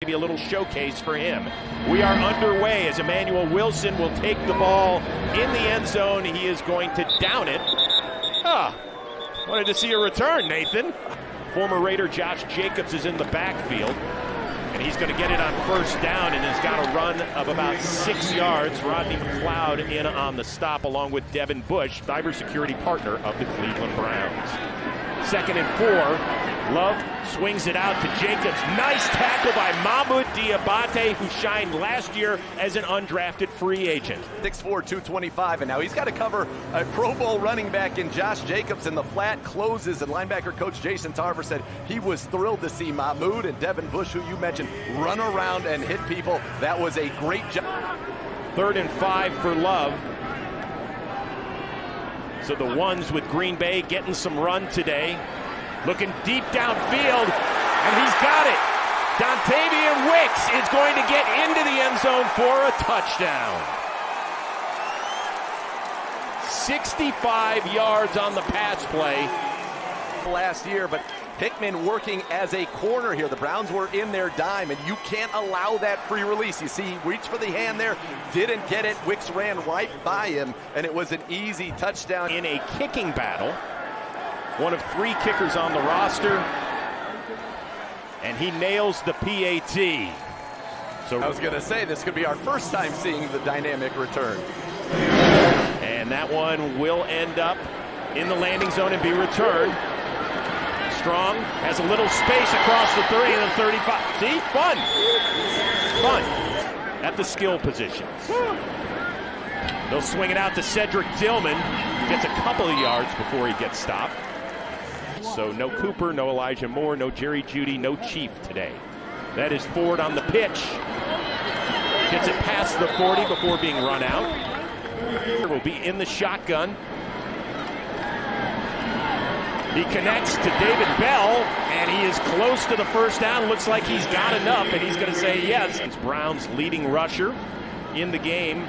Maybe a little showcase for him. We are underway as Emmanuel Wilson will take the ball in the end zone. He is going to down it. Wanted to see a return, Nathan. Former Raider Josh Jacobs is in the backfield, and he's going to get it on first down, and has got a run of about 6 yards. Rodney McLeod in on the stop, along with Devin Bush, cybersecurity partner of the Cleveland Browns. 2nd and 4. Love swings it out to Jacobs. Nice tackle by Mahmoud Diabate, who shined last year as an undrafted free agent. 6'4", 225, and now he's got to cover a Pro Bowl running back in Josh Jacobs, and the flat closes, and linebacker coach Jason Tarver said he was thrilled to see Mahmoud and Devin Bush, who you mentioned, run around and hit people. That was a great job. 3rd and 5 for Love. So the ones with Green Bay getting some run today. Looking deep downfield, and he's got it. Dontavian Wicks is going to get into the end zone for a touchdown. 65 yards on the pass play. Last year, but Hickman working as a corner here. The Browns were in their dime, and you can't allow that free release. You see, he reached for the hand there, didn't get it. Wicks ran right by him, and it was an easy touchdown. In a kicking battle, one of 3 kickers on the roster, and he nails the PAT. So I was going to say, this could be our first time seeing the dynamic return. And that one will end up in the landing zone and be returned. Strong has a little space across the 30 and the 35. See, fun at the skill positions. They'll swing it out to Cedric Tillman. Gets a couple of yards before he gets stopped. So no Cooper, no Elijah Moore, no Jerry Jeudy, no Chief today. That is Ford on the pitch. Gets it past the 40 before being run out. Will be in the shotgun. He connects to David Bell, and he is close to the first down. Looks like he's got enough, and he's going to say yes. It's Browns' leading rusher in the game,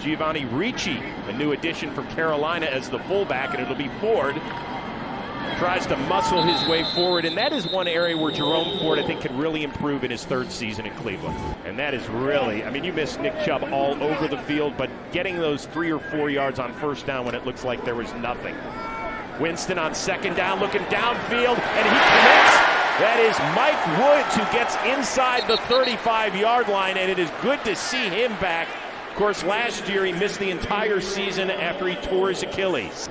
Giovanni Ricci, a new addition from Carolina as the fullback, and it'll be Ford. Tries to muscle his way forward, and that is one area where Jerome Ford, I think, can really improve in his 3rd season in Cleveland. And that is really, I mean, you miss Nick Chubb all over the field, but getting those 3 or 4 yards on first down when it looks like there was nothing. Winston on 2nd down, looking downfield, and he connects. That is Mike Woods, who gets inside the 35-yard line, and it is good to see him back. Of course, last year he missed the entire season after he tore his Achilles.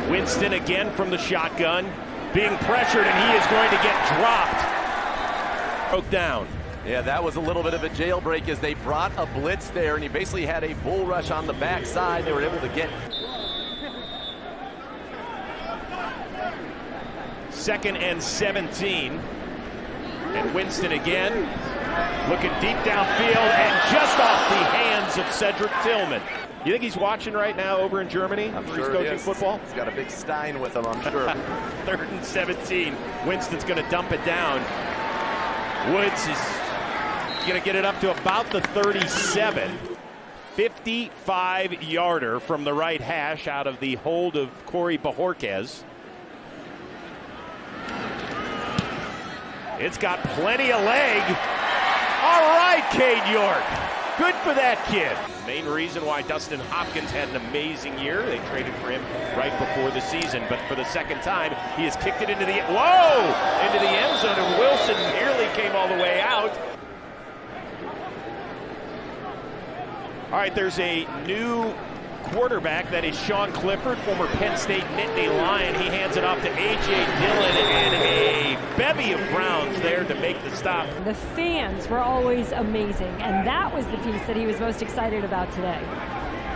Winston again from the shotgun, being pressured, and he is going to get dropped. Broke down. Yeah, that was a little bit of a jailbreak as they brought a blitz there, and he basically had a bull rush on the backside. They were able to get. 2nd and 17. And Winston again, looking deep downfield, and just off the hands of Cedric Tillman. You think he's watching right now over in Germany? I'm sure he's coaching football. He's got a big Stein with him, I'm sure. 3rd and 17. Winston's going to dump it down. Woods is going to get it up to about the 37. 55-yarder from the right hash out of the hold of Corey Bajorquez. It's got plenty of leg. All right, Cade York. Good for that kid. Main reason why Dustin Hopkins had an amazing year. They traded for him right before the season, but for the 2nd time, he has kicked it into the into the end zone, and Wilson nearly came all the way out. All right, there's a new quarterback. That is Sean Clifford, former Penn State Nittany Lion. He hands it off to A.J. Dillon, and a bevy of Browns there to make the stop. The fans were always amazing, and that was the piece that he was most excited about today.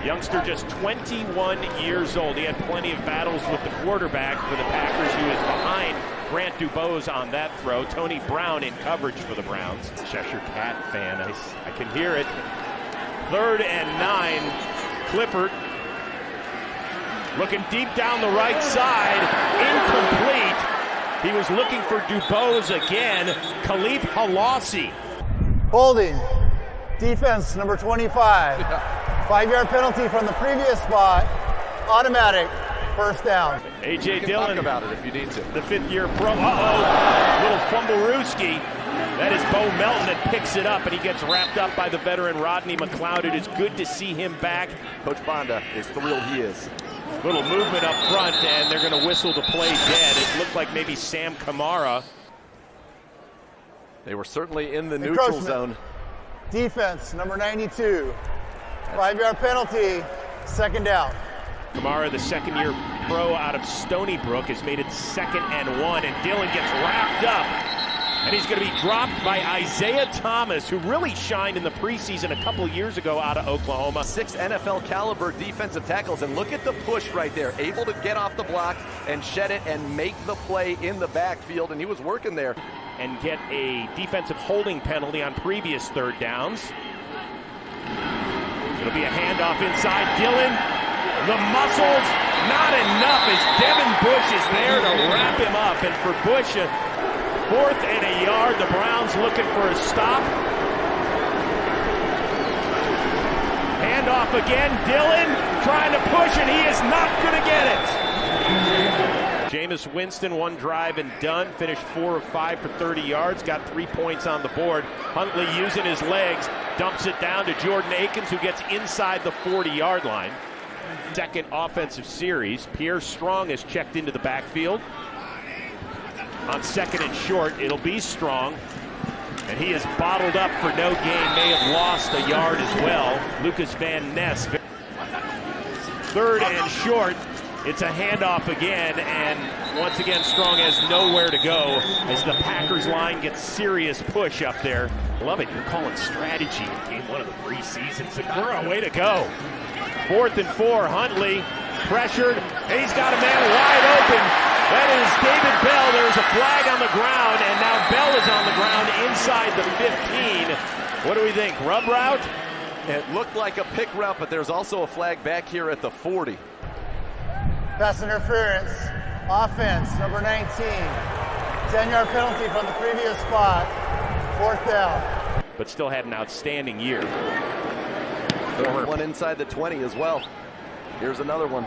Youngster just 21 years old. He had plenty of battles with the quarterback for the Packers, who is behind Grant Dubose on that throw. Tony Brown in coverage for the Browns. Cheshire Cat fan, I can hear it. 3rd and 9. Clifford looking deep down the right side, incomplete. He was looking for Dubose again. Khalif Halassi. Holding, defense number 25. 5-yard penalty from the previous spot, automatic. First down. A.J. Talk Dillon, about it if you need to. the fifth-year pro. Little fumble-rooski. That is Bo Melton that picks it up, and he gets wrapped up by the veteran Rodney McLeod. It is good to see him back. Coach Bonda is thrilled he is. Little movement up front, and they're going to whistle the play dead. It looked like maybe Sam Kamara. They were certainly in the neutral zone. Defense, number 92. 5-yard penalty, second down. Kamara, the second-year pro out of Stony Brook, has made it 2nd and 1, and Dillon gets wrapped up. And he's going to be dropped by Isaiah Thomas, who really shined in the preseason a couple years ago out of Oklahoma. 6 NFL caliber defensive tackles, and look at the push right there. Able to get off the block and shed it and make the play in the backfield, and he was working there. And get a defensive holding penalty on previous third downs. It'll be a handoff inside. Dillon, the muscles, not enough as Devin Bush is there to wrap him up. And for Bush, 4th and a yard. The Browns looking for a stop. Handoff again. Dillon trying to push, and he is not going to get it. Jameis Winston, 1 drive and done. Finished 4 of 5 for 30 yards. Got 3 points on the board. Huntley using his legs. Dumps it down to Jordan Akins, who gets inside the 40-yard line. Second offensive series. Pierre Strong is checked into the backfield. On 2nd and short, it'll be Strong. And he is bottled up for no gain. May have lost a yard as well. Lucas Van Ness. 3rd and short. It's a handoff again, and once again, Strong has nowhere to go as the Packers line gets serious push up there. Love it. You're calling strategy in game 1 of the preseason. Segura, way to go. 4th and 4. Huntley pressured, and he's got a man wide open. That is David Bell. There's a flag on the ground, and now Bell is on the ground inside the 15. What do we think? Rub route? It looked like a pick route, but there's also a flag back here at the 40. Pass interference, offense, number 19. 10-yard penalty from the previous spot, 4th down. But still had an outstanding year. One inside the 20 as well. Here's another one.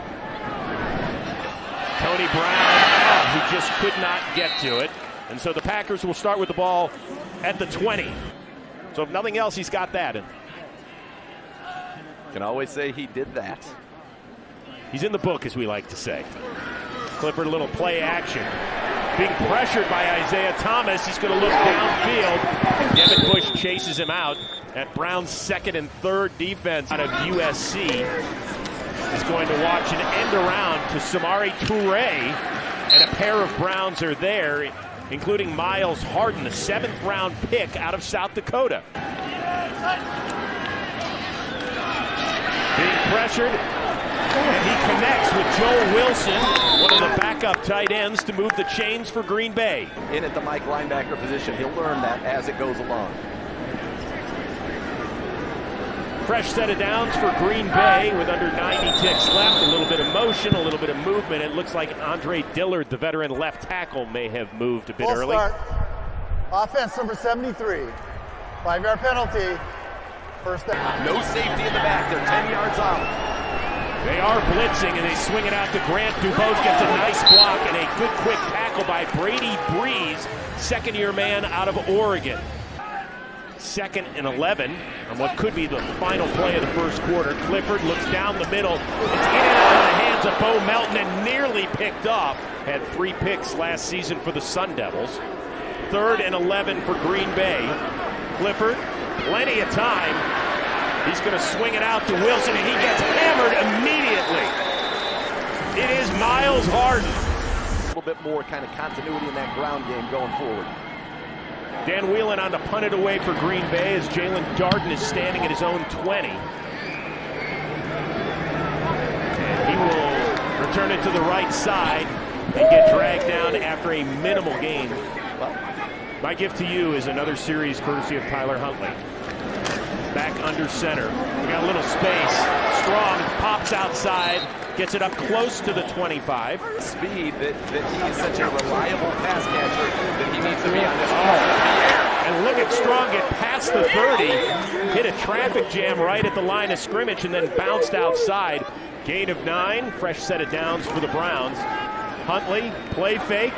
Tony Brown, who just could not get to it. And so the Packers will start with the ball at the 20. So if nothing else, he's got that. And can always say he did that. he's in the book, as we like to say. Clifford, a little play action. Being pressured by Isaiah Thomas. He's going to look downfield. Devin Bush chases him out. At Brown's 2nd and 3rd defense out of USC is going to watch an end around to Samari Toure. And a pair of Browns are there, including Miles Harden, the 7th round pick out of South Dakota. Being pressured, and he connects with Joel Wilson, one of the backup tight ends, to move the chains for Green Bay. In at the Mike linebacker position. He'll learn that as it goes along. Fresh set of downs for Green Bay with under 90 ticks left. A little bit of motion, a little bit of movement. It looks like Andre Dillard, the veteran left tackle, may have moved a bit early. Start. Offense number 73. 5-yard penalty. First down. No safety in the back. They're 10 yards off. They are blitzing, and they swing it out to Grant. Dubose gets a nice block and a good quick tackle by Brady Breeze, 2nd-year man out of Oregon. 2nd and 11 on what could be the final play of the first quarter. Clifford looks down the middle. It's in and out of the hands of Bo Melton and nearly picked off. Had 3 picks last season for the Sun Devils. 3rd and 11 for Green Bay. Clifford, plenty of time. He's going to swing it out to Wilson, and he gets hammered immediately. It is Miles Harden. A little bit more kind of continuity in that ground game going forward. Dan Whelan on to punt it away for Green Bay as Jalen Darden is standing at his own 20. And he will return it to the right side and get dragged down after a minimal gain. Well, my gift to you is another series courtesy of Tyler Huntley. Back under center. We got a little space. Strong pops outside, gets it up close to the 25. Speed that he is such a reliable pass catcher that he needs to be on this ball. And look at Strong get past the 30, hit a traffic jam right at the line of scrimmage, and then bounced outside. Gain of 9, fresh set of downs for the Browns. Huntley, play fake.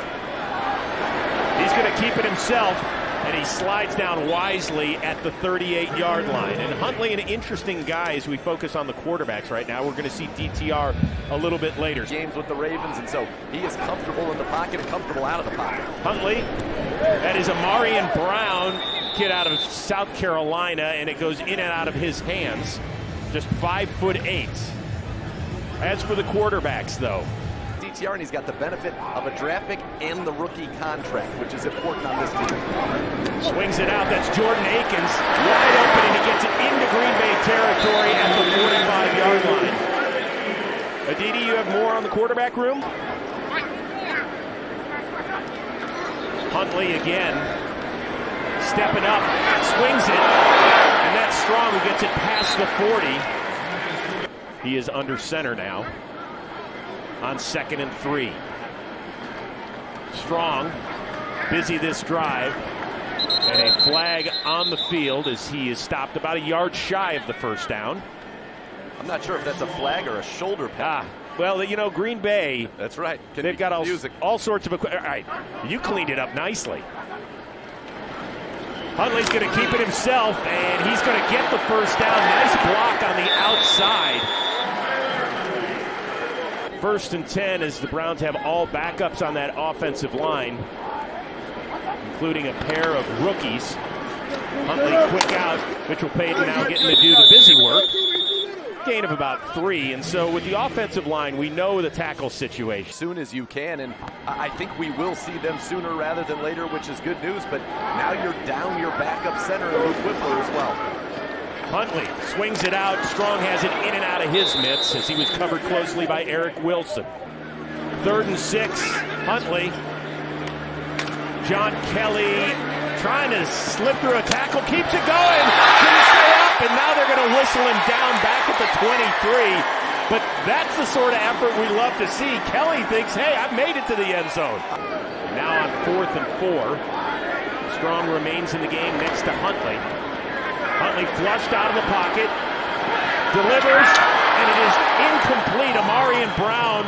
He's going to keep it himself, and he slides down wisely at the 38-yard line. And Huntley, an interesting guy as we focus on the quarterbacks right now. We're going to see DTR a little bit later. Games with the Ravens, and so he is comfortable in the pocket and comfortable out of the pocket. Huntley, that is a Marion Brown kid out of South Carolina, and it goes in and out of his hands. Just 5'8". As for the quarterbacks, though, DTR, and he's got the benefit of a draft pick and the rookie contract, which is important on this team. Swings it out. That's Jordan Akins, wide open, and he gets it into Green Bay territory at the 45-yard line. Aditi, you have more on the quarterback room? Huntley again, stepping up, swings it, and that's Strong who gets it past the 40. He is under center now on 2nd and 3. Strong, busy this drive, and a flag on the field as he is stopped about a yard shy of the first down. I'm not sure if that's a flag or a shoulder pad. Well, you know, Green Bay. That's right. They've got all sorts of equipment. All right, you cleaned it up nicely. Huntley's going to keep it himself, and he's going to get the first down. Nice block on the outside. 1st and 10 as the Browns have all backups on that offensive line, including a pair of rookies. Huntley quick out. Mitchell Payton now getting to do the busy work. Gain of about 3, and so with the offensive line, we know the tackle situation. As soon as you can, and I think we will see them sooner rather than later, which is good news, but now you're down your backup center, Luke Whippler, as well. Huntley swings it out. Strong has it in and out of his mitts as he was covered closely by Eric Wilson. 3rd and 6, Huntley. John Kelly trying to slip through a tackle, keeps it going. Couldn't stay up, and now they're going to whistle him down back at the 23. But that's the sort of effort we love to see. Kelly thinks, hey, I made it to the end zone. Now on 4th and 4. Strong remains in the game next to Huntley. Huntley flushed out of the pocket, delivers, and it is incomplete. Amarian Brown.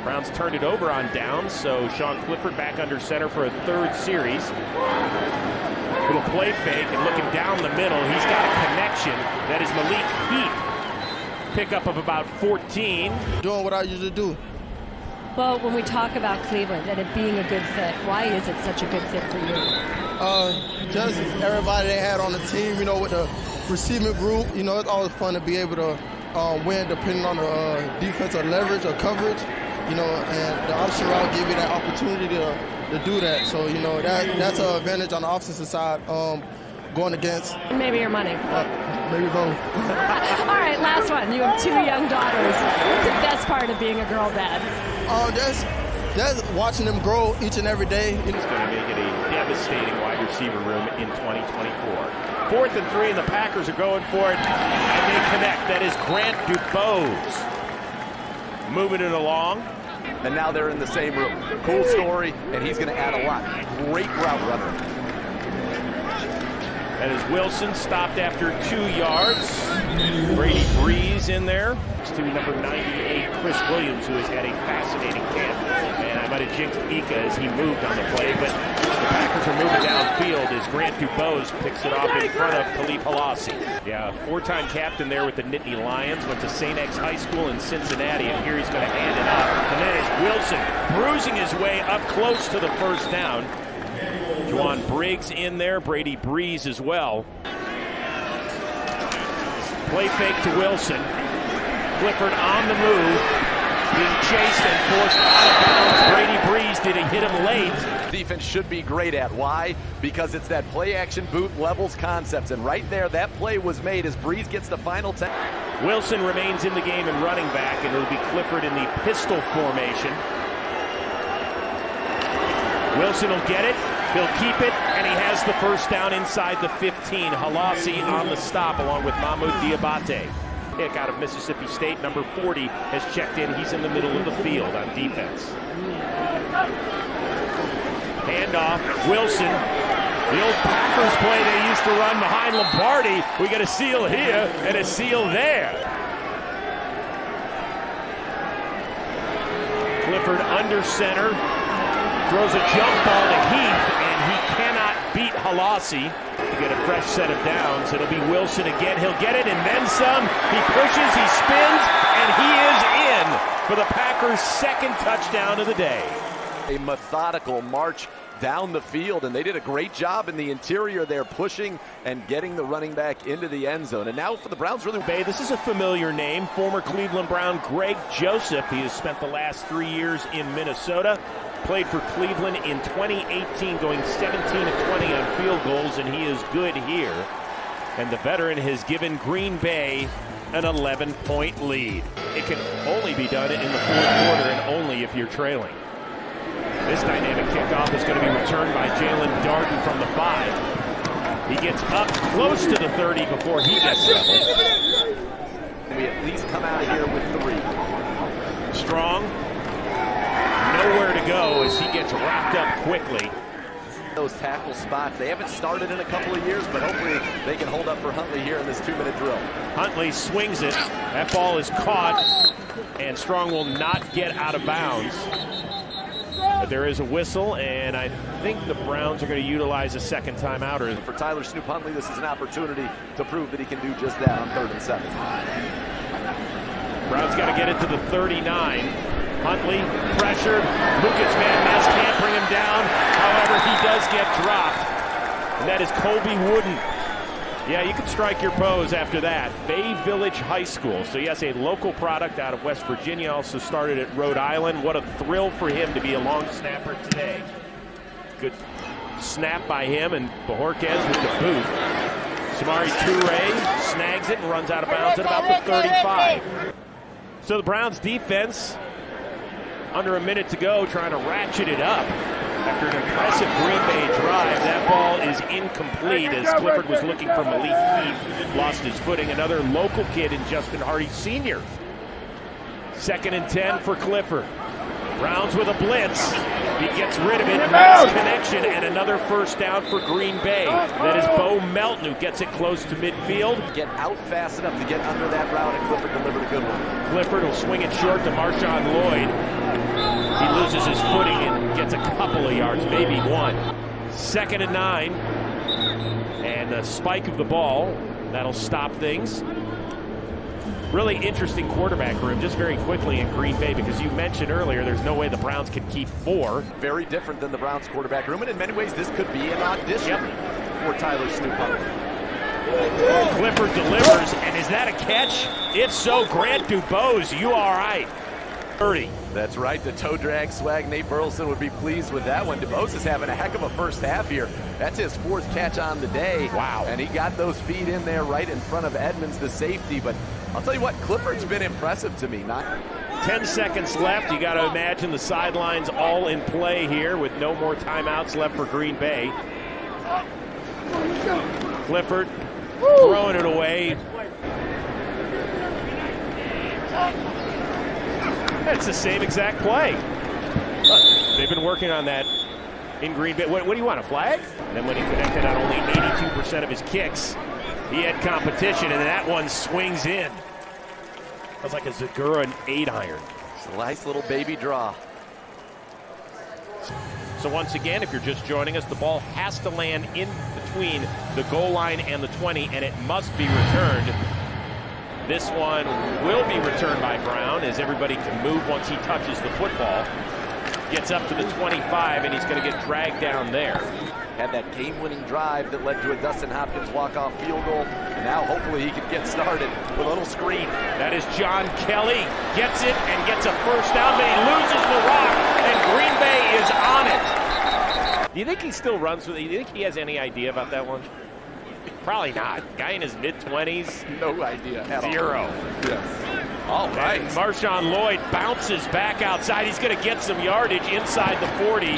Browns turned it over on downs, so Sean Clifford back under center for a 3rd series. Little play fake and looking down the middle. He's got a connection. That is Malik Heap. Pickup of about 14. Doing what I usually do. Well, when we talk about Cleveland and it being a good fit, why is it such a good fit for you? Just everybody they had on the team, you know, with the receiving group, you know, it's always fun to be able to win depending on the defensive leverage or coverage, you know, and the option route give you that opportunity to do that. So, you know, that's an advantage on the offensive side going against. Maybe your money. Maybe both. All right, last one. You have 2 young daughters. What's the best part of being a girl dad? That's watching them grow each and every day. It's going to make it a devastating wide receiver room in 2024. 4th and 3, and the Packers are going for it, and they connect. That is Grant Dubose moving it along. And now they're in the same room. Cool story, and he's going to add a lot. Great route runner. That is Wilson, stopped after 2 yards. Brady Breeze in there. To number 98, Chris Williams, who has had a fascinating camp. And I might have jinxed Ika as he moved on the play, but the Packers are moving downfield as Grant Dubose picks it off in front of Khalif Halassi. Yeah, 4-time captain there with the Nittany Lions, went to St. X High School in Cincinnati, and here he's going to hand it up. And then it's Wilson bruising his way up close to the first down. Juwan Briggs in there, Brady Breeze as well. Play fake to Wilson. Clifford on the move, being chased and forced out of bounds. Brady Breeze, did he hit him late? Defense should be great at. Why? Because it's that play action boot levels concepts, and right there that play was made as Breeze gets the final 10. Wilson remains in the game and running back, and it'll be Clifford in the pistol formation. Wilson will get it, he'll keep it, and he has the first down inside the 15. Halassi on the stop along with Mahmoud Diabate. Pick out of Mississippi State, number 40, has checked in. He's in the middle of the field on defense. Handoff, Wilson. The old Packers play they used to run behind Lombardi. We get a seal here and a seal there. under center. Throws a jump ball to Heath, and he cannot beat Halasi to get a fresh set of downs. It'll be Wilson again. He'll get it, and then some. He pushes, he spins, and he is in for the Packers' second touchdown of the day. A methodical march down the field, and they did a great job in the interior there, pushing and getting the running back into the end zone. And now for the Browns, really. This is a familiar name, former Cleveland Brown Greg Joseph. He has spent the last 3 years in Minnesota. Played for Cleveland in 2018, going 17 of 20 on field goals, and he is good here. And the veteran has given Green Bay an 11-point lead. It can only be done in the fourth quarter, and only if you're trailing. This dynamic kickoff is going to be returned by Jalen Darden from the 5. He gets up close to the 30 before he gets leveled. We at least come out of here with 3. Strong. Nowhere to go as he gets wrapped up quickly. Those tackle spots, they haven't started in a couple of years, but hopefully they can hold up for Huntley here in this 2-minute drill. Huntley swings it. That ball is caught, and Strong will not get out of bounds. But there is a whistle, and I think the Browns are going to utilize a second timeout. For Tyler Snoop Huntley, this is an opportunity to prove that he can do just that on 3rd and 7. Browns got to get it to the 39. Huntley pressured. Lucas Van Ness can't bring him down. However, he does get dropped. And that is Colby Wooden. Yeah, you can strike your pose after that. Bay Village High School. So yes, a local product out of West Virginia, also started at Rhode Island. What a thrill for him to be a long snapper today. Good snap by him, and Bojorquez with the boot. Samari Toure snags it and runs out of bounds at about the 35. So the Browns defense, under a minute to go, trying to ratchet it up. After an impressive Green Bay drive, that ball is incomplete as Clifford was looking for Malik Heath, lost his footing. Another local kid in Justin Hardy Sr. 2nd and 10 for Clifford. Browns with a blitz. He gets rid of it. Nice connection, and another first down for Green Bay. That is Bo Melton who gets it close to midfield. Get out fast enough to get under that route, and Clifford delivered a good one. Clifford will swing it short to Marshawn Lloyd. He loses his footing and gets a couple of yards, maybe one. 2nd and 9. And the spike of the ball, that'll stop things. Really interesting quarterback room, just very quickly in Green Bay, because you mentioned earlier there's no way the Browns can keep 4. Very different than the Browns quarterback room, and in many ways this could be an audition for Tyler Snoop Huntley. Clifford delivers, and is that a catch? If so, Grant Dubose, you all right. 30. That's right, the toe drag swag. Nate Burleson would be pleased with that one. DeBose is having a heck of a first half here. That's his 4th catch on the day. Wow. And he got those feet in there right in front of Edmonds, the safety. But I'll tell you what, Clifford's been impressive to me. 10 seconds left. You got to imagine the sidelines all in play here with no more timeouts left for Green Bay. Clifford throwing it away. It's the same exact play. Look, they've been working on that in Green Bay. What do you want, a flag? And then when he connected on only 82% of his kicks, he had competition, and that one swings in. That's like a Zagura 8-iron. It's a nice little baby draw. So once again, if you're just joining us, the ball has to land in between the goal line and the 20, and it must be returned. This one will be returned by Brown as everybody can move once he touches the football. Gets up to the 25, and he's going to get dragged down there. Had that game-winning drive that led to a Dustin Hopkins walk-off field goal. And now hopefully he can get started with a little screen. That is John Kelly. Gets it and gets a first down, but he loses the rock, and Green Bay is on it. Do you think he still runs with it? Do you think he has any idea about that one? Probably not. Guy in his mid-20s. No idea at all. 0. Yes. All right. And Marshawn Lloyd bounces back outside. He's going to get some yardage inside the 40.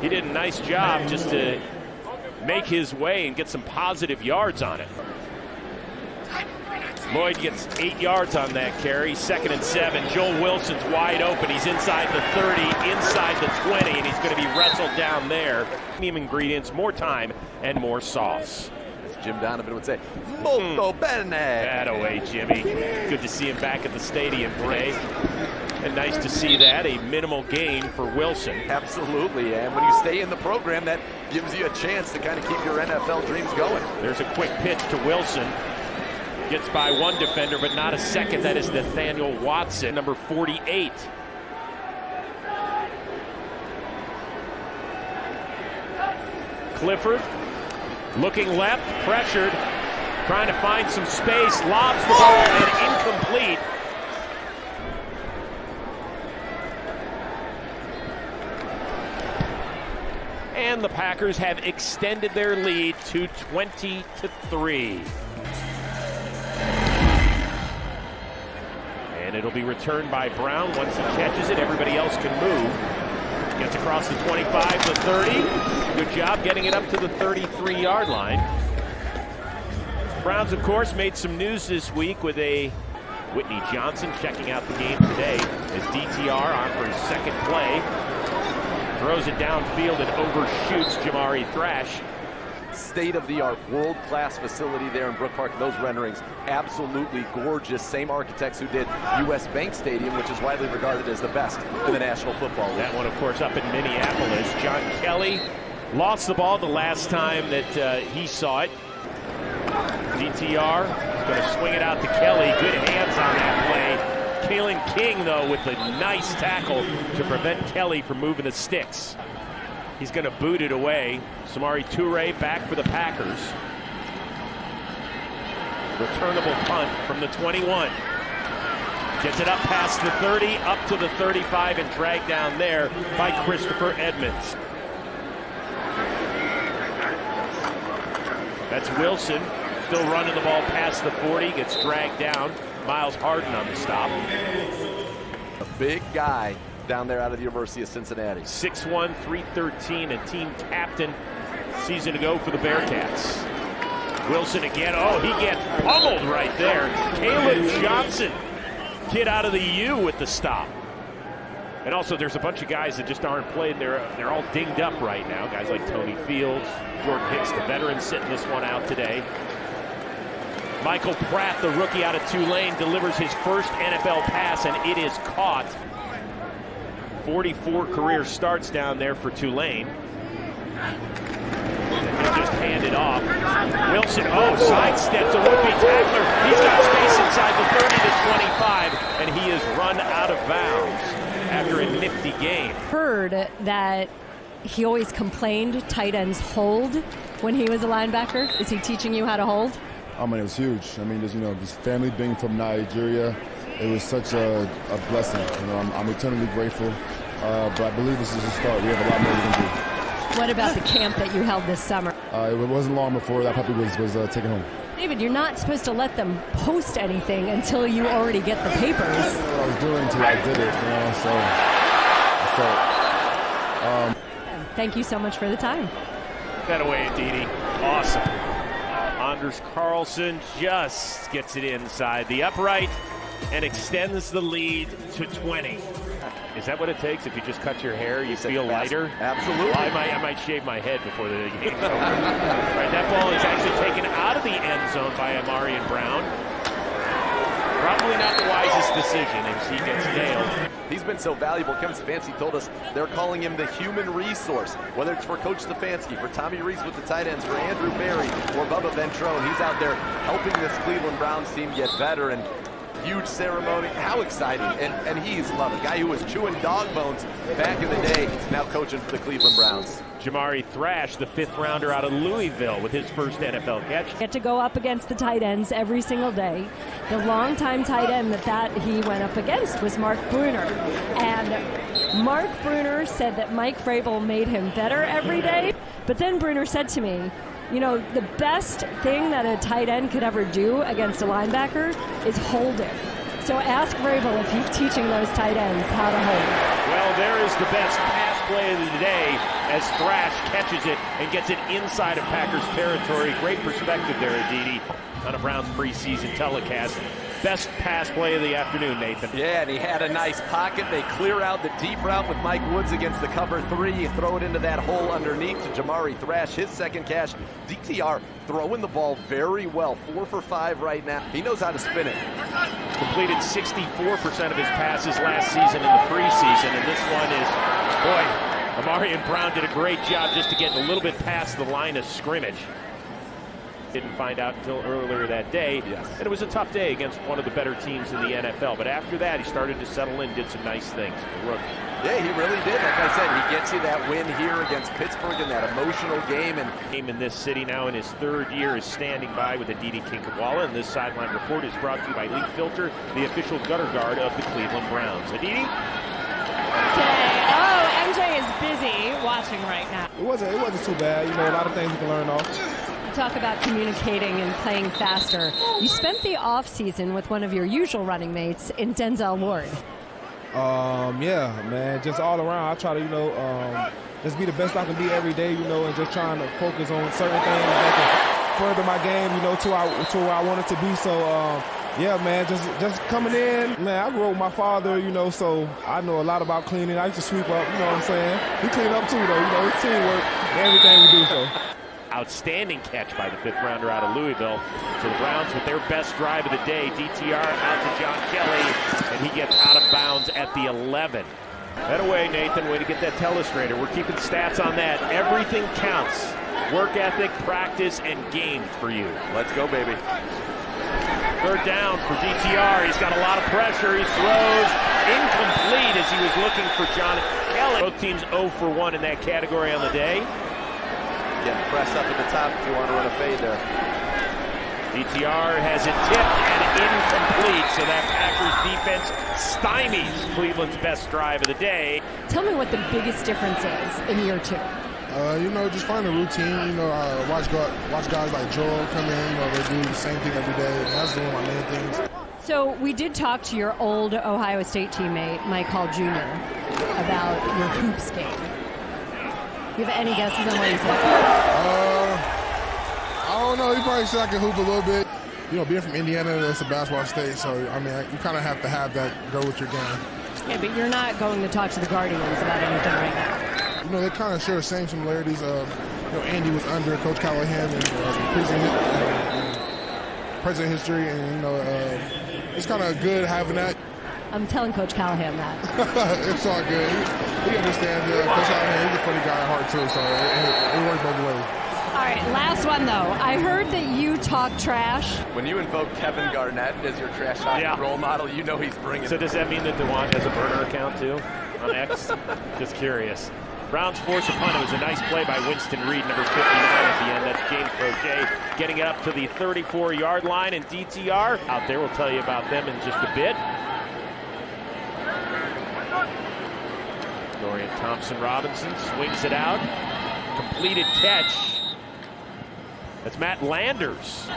He did a nice job just to make his way and get some positive yards on it. Lloyd gets 8 yards on that carry. 2nd and 7. Joel Wilson's wide open. He's inside the 30, inside the 20, and he's going to be wrestled down there. Ingredients, more time, and more sauce. As Jim Donovan would say, molto bene. That away, Jimmy. Good to see him back at the stadium today. And nice to see that, a minimal gain for Wilson. Absolutely, and when you stay in the program, that gives you a chance to kind of keep your NFL dreams going. There's a quick pitch to Wilson. Gets by one defender, but not a second. That is Nathaniel Watson, number 48. Clifford looking left, pressured, trying to find some space, lobs the ball and incomplete. And the Packers have extended their lead to 20-3. And it'll be returned by Brown. Once he catches it, everybody else can move. Gets across the 25 to 30. Good job getting it up to the 33-yard line. Browns, of course, made some news this week with a Whitney Johnson checking out the game today as DTR on for his second play. Throws it downfield and overshoots Jamari Thrash. State-of-the-art, world-class facility there in Brook Park. Those renderings, absolutely gorgeous. Same architects who did U.S. Bank Stadium, which is widely regarded as the best in the National Football League. That one, of course, up in Minneapolis. John Kelly lost the ball the last time that he saw it. DTR going to swing it out to Kelly. Good hands on that play. Kalen King, though, with a nice tackle to prevent Kelly from moving the sticks. He's going to boot it away. Samori Toure back for the Packers. Returnable punt from the 21. Gets it up past the 30, up to the 35, and dragged down there by Christopher Edmonds. That's Wilson, still running the ball past the 40, gets dragged down. Miles Harden on the stop. A big guy down there out of the University of Cincinnati. 6'1", 313, and team captain season ago for the Bearcats. Wilson again. Oh, he gets pummeled right there. Caleb Johnson, kid out of the U with the stop. And also, there's a bunch of guys that just aren't playing. They're all dinged up right now. Guys like Tony Fields, Jordan Hicks, the veteran, sitting this one out today. Michael Pratt, the rookie out of Tulane, delivers his first NFL pass, and it is caught. 44 career starts down there for Tulane. And he'll just hand it off. Wilson, sidesteps a would-be tackler. He's got space inside the 30 to 25, and he is run out of bounds after a nifty game. Heard that he always complained tight ends hold when he was a linebacker. Is he teaching you how to hold? I mean, it was huge. I mean, this family being from Nigeria, it was such a blessing. I'm eternally grateful, but I believe this is a start. We have a lot more we can do. What about the camp that you held this summer? It wasn't long before that puppy was taken home. David, you're not supposed to let them post anything until you already get the papers. That's what I was doing until I did it, Thank you so much for the time. That away, Didi. Awesome. Anders Carlson just gets it inside the upright and extends the lead to 20. Is that what it takes? If you just cut your hair, you feel lighter? Absolutely. Well, I might shave my head before the game's over. Right, that ball is actually taken out of the end zone by Amarian Brown. Probably not the wisest decision as he gets nailed. He's been so valuable. Kevin Stefanski told us they're calling him the human resource. Whether it's for Coach Stefanski, for Tommy Rees with the tight ends, for Andrew Berry, or Bubba Ventrone, he's out there helping this Cleveland Browns team get better. And huge ceremony. How exciting. And he's loved. A guy who was chewing dog bones back in the day, now coaching for the Cleveland Browns. Jamari Thrash, the 5th rounder out of Louisville with his first NFL catch. Get to go up against the tight ends every single day. The longtime tight end that he went up against was Mark Bruner. And Mark Bruner said that Mike Vrabel made him better every day. But then Bruner said to me, you know, the best thing that a tight end could ever do against a linebacker is hold him. So ask Vrabel if he's teaching those tight ends how to hold. Well, there is the best pass play of the day as Thrash catches it and gets it inside of Packers territory. Great perspective there, Aditi, on a Browns preseason telecast. best pass play of the afternoon, Nathan. Yeah, and he had a nice pocket. They clear out the deep route with Mike Woods against the cover 3. You throw it into that hole underneath to Jamari Thrash, his second catch. DTR throwing the ball very well, 4 for 5 right now. He knows how to spin it. Completed 64% of his passes last season in the preseason, and this one is, boy, Amarian Brown did a great job just to get a little bit past the line of scrimmage. Didn't find out until earlier that day, yes. And it was a tough day against one of the better teams in the NFL. But after that, he started to settle in, did some nice things. Yeah, he really did. Like I said, he gets you that win here against Pittsburgh in that emotional game. And in this city now in his 3rd year is standing by with Aditi Kinkawala. And this sideline report is brought to you by Leaf Filter, the official gutter guard of the Cleveland Browns. Aditi? MJ is busy watching right now. It wasn't too bad. You know, a lot of things we can learn off. Talk about communicating and playing faster. You spent the off season with one of your usual running mates in Denzel Ward. Yeah, man, just all around. I try to, just be the best I can be every day, and just trying to focus on certain things that can further my game, to where I want it to be. So, yeah, man, just coming in. Man, I grew up with my father, so I know a lot about cleaning. I used to sweep up, you know what I'm saying? He clean up too, though, it's teamwork, everything we do, so. Outstanding catch by the 5th rounder out of Louisville. So the Browns with their best drive of the day. DTR out to John Kelly, and he gets out of bounds at the 11. That away, Nathan. Way to get that telestrator. We're keeping stats on that. Everything counts. Work ethic, practice, and game for you. Let's go, baby. 3rd down for DTR. He's got a lot of pressure. He throws incomplete as he was looking for John Kelly. Both teams 0 for 1 in that category on the day. Getting pressed up at the top if you want to run a fade there. DTR has it tipped and incomplete, so that Packers defense stymies Cleveland's best drive of the day. Tell me what the biggest difference is in year 2. Just find a routine. Watch guys like Joel come in. They do the same thing every day. That's one of my main things. So we did talk to your old Ohio State teammate, Mike Hall Jr., about your hoops game. Do you have any guesses on what he said? I don't know. He probably said I can hoop a little bit. Being from Indiana, it's a basketball state, so, you kind of have to have that go with your game. Yeah, but you're not going to talk to the Guardians about anything right now. They kind of share the same similarities. Andy was under Coach Callahan and president history, and, it's kind of good having that. I'm telling Coach Callahan that. It's all good. He understands. Coach Callahan, he's a funny guy at heart, too, so it works both ways. All right, last one, though. I heard that you talk trash. When you invoke Kevin Garnett as your trash talking role model, you know he's bringing So it. does that mean that DeWant has a burner account, too, on X? Just curious. Browns force a punt. It was a nice play by Winston Reed, number 59 at the end. That's James Crochet getting it up to the 34-yard line, and DTR out there. We'll tell you about them in just a bit. Dorian Thompson-Robinson swings it out. Completed catch. That's Matt Landers.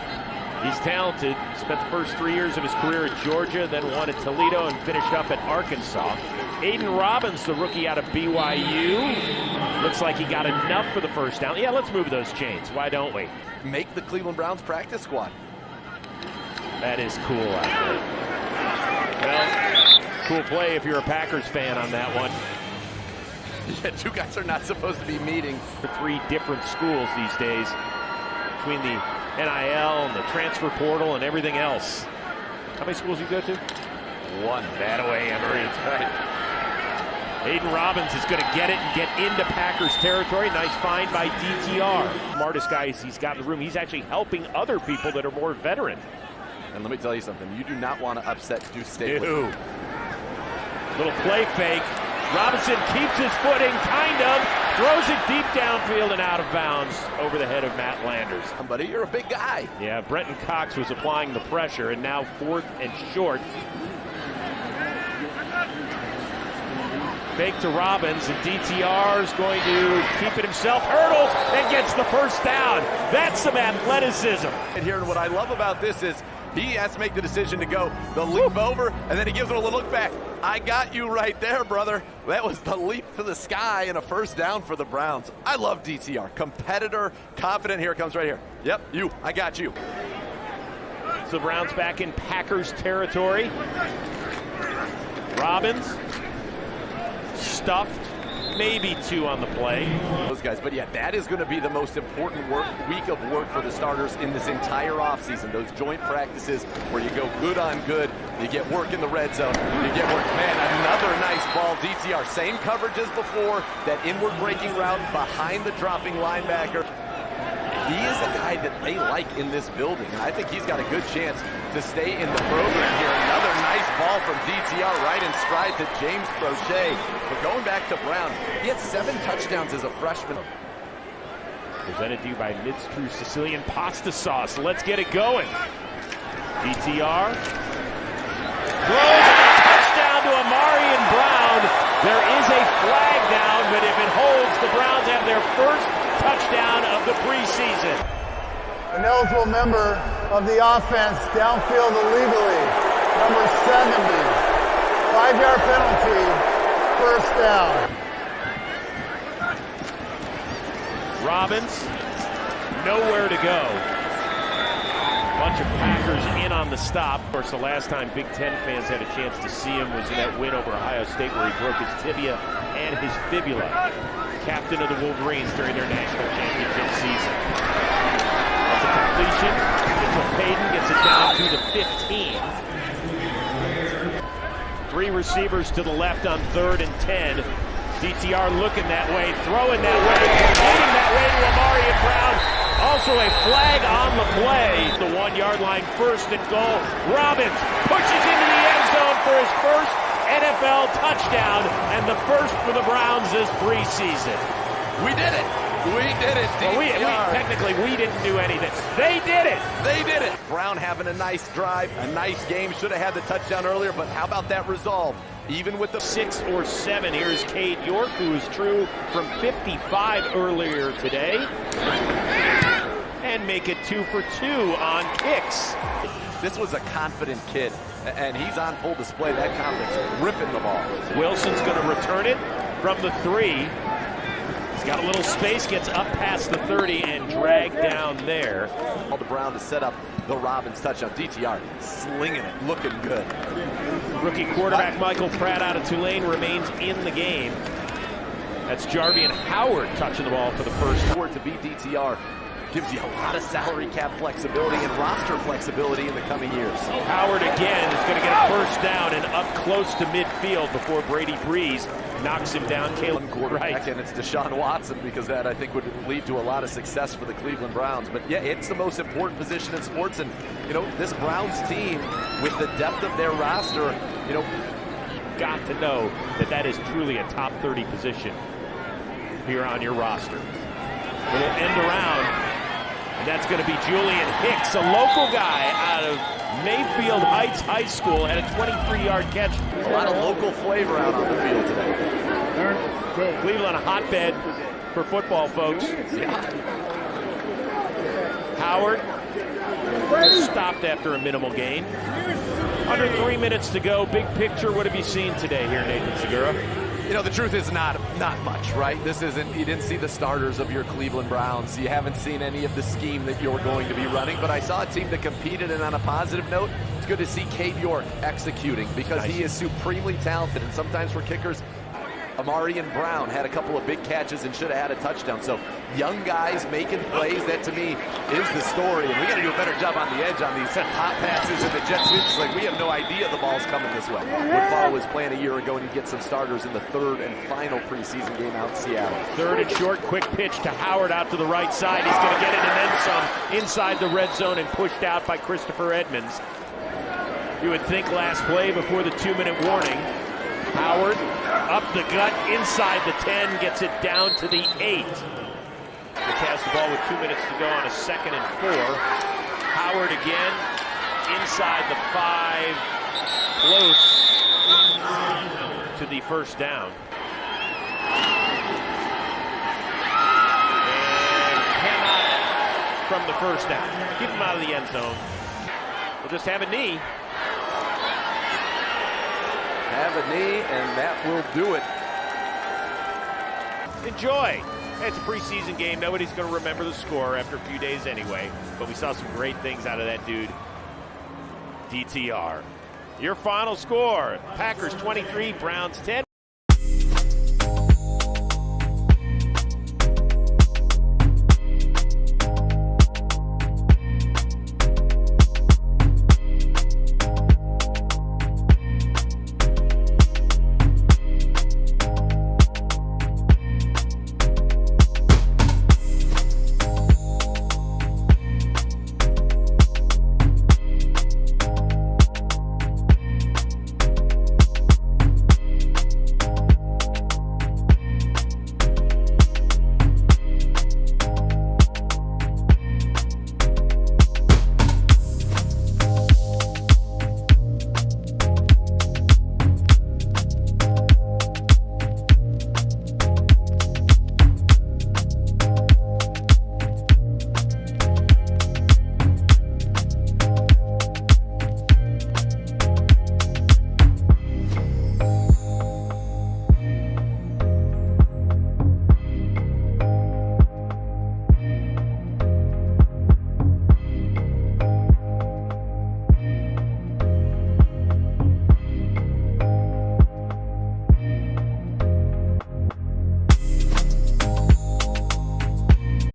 He's talented. Spent the first 3 years of his career at Georgia, then won at Toledo and finished up at Arkansas. Aiden Robbins, the rookie out of BYU. Looks like he got enough for the first down. Yeah, let's move those chains. Why don't we? Make the Cleveland Browns practice squad. That is cool out there. Well, cool play if you're a Packers fan on that one. Yeah, 2 guys are not supposed to be meeting. For 3 different schools these days, between the NIL and the transfer portal and everything else. How many schools you go to? 1. That away, Emory. That's right. Aiden Robbins is going to get it and get into Packers territory. Nice find by DTR. Smartest guy he's got in the room. He's actually helping other people that are more veteran. And let me tell you something. You do not want to upset Deuce Stabler. Ew. Little play fake. Robinson keeps his footing, kind of. Throws it deep downfield and out of bounds over the head of Matt Landers. Buddy, you're a big guy. Yeah, Brenton Cox was applying the pressure, and now 4th and short. Fake to Robbins, and DTR is going to keep it himself. Hurdles and gets the first down. That's some athleticism. And here, what I love about this is he has to make the decision to go the leap over, and then he gives him a little look back. I got you right there, brother. That was the leap to the sky and a first down for the Browns. I love DTR. Competitor, confident. Here it comes right here. Yep, you. I got you. So the Browns back in Packers territory. Robbins stuffed, maybe 2 on the play. Those guys, but yeah, that is going to be the most important week of work for the starters in this entire offseason. Those joint practices where you go good on good, you get work in the red zone, you get work. Man, another nice ball, DTR. Same coverage as before, that inward breaking route behind the dropping linebacker. He is a guy that they like in this building, and I think he's got a good chance to stay in the program here. Another nice ball from DTR right in stride to James Prochet. But going back to Brown, he had 7 touchdowns as a freshman. Presented to you by Mid's True Sicilian Pasta Sauce. Let's get it going. DTR throws a touchdown to Amarian Brown. There is a flag down, but if it holds, the Browns have their first touchdown of the preseason. An eligible member of the offense downfield illegally, number 70. 5-yard penalty, first down. Robbins, nowhere to go. Bunch of Packers in on the stop. Of course, the last time Big Ten fans had a chance to see him was in that win over Ohio State where he broke his tibia and his fibula. Captain of the Wolverines during their national championship season. That's a completion. Mitchell Payton gets it down to the 15. 3 receivers to the left on 3rd and 10. DTR looking that way, throwing that way, heading that way to Amarian Brown. Also a flag on the play. The 1-yard line, 1st and goal. Robbins pushes into the end zone for his first NFL touchdown, and the first for the Browns this preseason. We did it. We did it. Well, technically, we didn't do anything. They did it. They did it. Brown having a nice drive, a nice game. Should have had the touchdown earlier, but how about that resolve? Even with the 6 or 7, here's Cade York, who is true from 55 earlier today. And make it 2 for 2 on kicks. This was a confident kid, and he's on full display. That confidence, ripping the ball. Wilson's going to return it from the 3. He's got a little space, gets up past the 30 and dragged down there. All the Brown to set up the Robbins touchdown. DTR slinging it, looking good. Rookie quarterback Michael Pratt out of Tulane remains in the game. That's Jarvian Howard touching the ball for the first time. To beat DTR gives you a lot of salary cap flexibility and roster flexibility in the coming years. Howard again is going to get a first down and up close to midfield before Brady Breeze knocks him down. Caleb quarterback, and it's Deshaun Watson, because that I think would lead to a lot of success for the Cleveland Browns. But yeah, it's the most important position in sports, and you know, this Browns team with the depth of their roster, you know, got to know that that is truly a top 30 position here on your roster. Little end around, and that's going to be Julian Hicks, a local guy out of Mayfield Heights High School, had a 23-yard catch. A lot of local flavor out on the field today. Cleveland, a hotbed for football, folks. Yeah. Howard stopped after a minimal gain. Under 3 minutes to go. Big picture, what have you seen today here, Nathan Segura? You know, the truth is not much, right? This isn't, you didn't see the starters of your Cleveland Browns. You haven't seen any of the scheme that you're going to be running, but I saw a team that competed, and on a positive note, it's good to see Cade York executing, because he is supremely talented, and sometimes for kickers, Amarian Brown had a couple of big catches and should have had a touchdown. So young guys making plays, that to me is the story. And we got to do a better job on the edge on these hot passes and the jet sweeps. Like, we have no idea the ball's coming this way. Woodfall was playing a year ago, and you get some starters in the 3rd and final preseason game out in Seattle. 3rd and short, quick pitch to Howard out to the right side. He's going to get it and then some inside the red zone and pushed out by Christopher Edmonds. You would think last play before the 2-minute warning. Howard up the gut, inside the 10, gets it down to the 8. They cast the ball with 2 minutes to go on a 2nd and 4. Howard again, inside the 5, close to the first down. And cannot from the first down. Keep him out of the end zone. We'll just have a knee. Have a knee, and that will do it. Enjoy. It's a preseason game. Nobody's going to remember the score after a few days anyway. But we saw some great things out of that dude DTR. Your final score, Packers 23, Browns 10.